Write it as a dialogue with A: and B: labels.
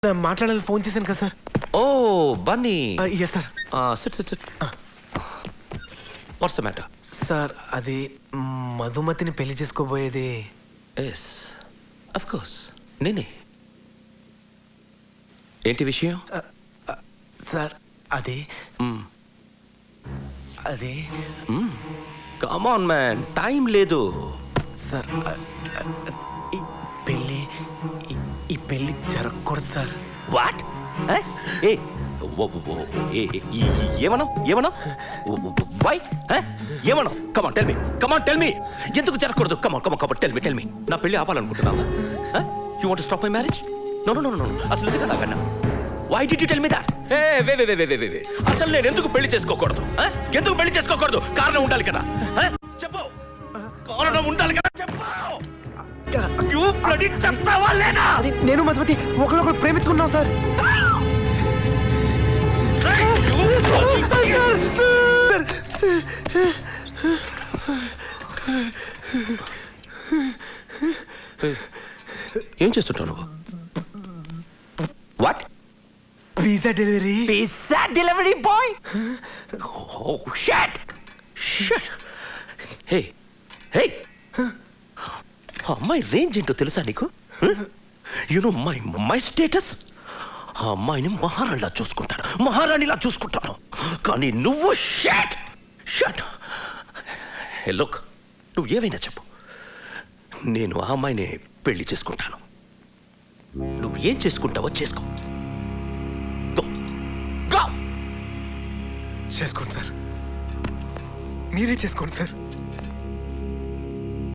A: మాట్లాడాలని ఫోన్ చేశాను కదా sir.
B: Oh Bunny.
A: Yes sir.
B: Sit. What's the matter?
A: Sir అది మధుమతిని పెళ్లి చేసుకోబోయేది.
B: ఎస్ అఫ్ కోర్స్ నేనే. ఏంటి విషయం?
A: సార్ అది అది
B: కమ్ ఆన్ మ్యాన్, టైం లేదు.
A: సార్ ఈ పెళ్లి జరగకూడదు సార్.
B: వాట్? ఏమన్నా వై ఏమన్నా? కమాన్ టెల్ మీ ఎందుకు జరగకూడదు? Come on tell me. నా పెళ్లి ఆపాలనుకుంటున్నావా? You want to stop my marriage? No అసలు ఎందుకు అలాగన్నా? Why did you tell me that? వే అసలు నేను ఎందుకు పెళ్లి చేసుకోకూడదు? ఎందుకు పెళ్లి చేసుకోకూడదు? కారణం ఉండాలి కదా. చెప్పు, కారణం ఉండాలి కదా, చెప్పు. చెప్తావా లేదా?
A: నేను మధుమతి ఒకరినొకరు ప్రేమించుకున్నాం సార్.
B: ఏం చేస్తుంటావు నువ్వు? What?
A: Pizza delivery
B: boy. Hey అమ్మాయి రేంజ్ ఏంటో తెలుసా నీకు? You know my status. ఆ అమ్మాయిని మహారాణిలా చూసుకుంటాను. కానీ నువ్వు షట్. హే లుక్, నువ్వు ఏమైనా చెప్పు, నేను ఆ అమ్మాయిని పెళ్లి చేసుకుంటాను. నువ్వు ఏం చేసుకుంటావో చేసుకో.
A: చేసుకోండి సార్, మీరే చేసుకోండి సార్.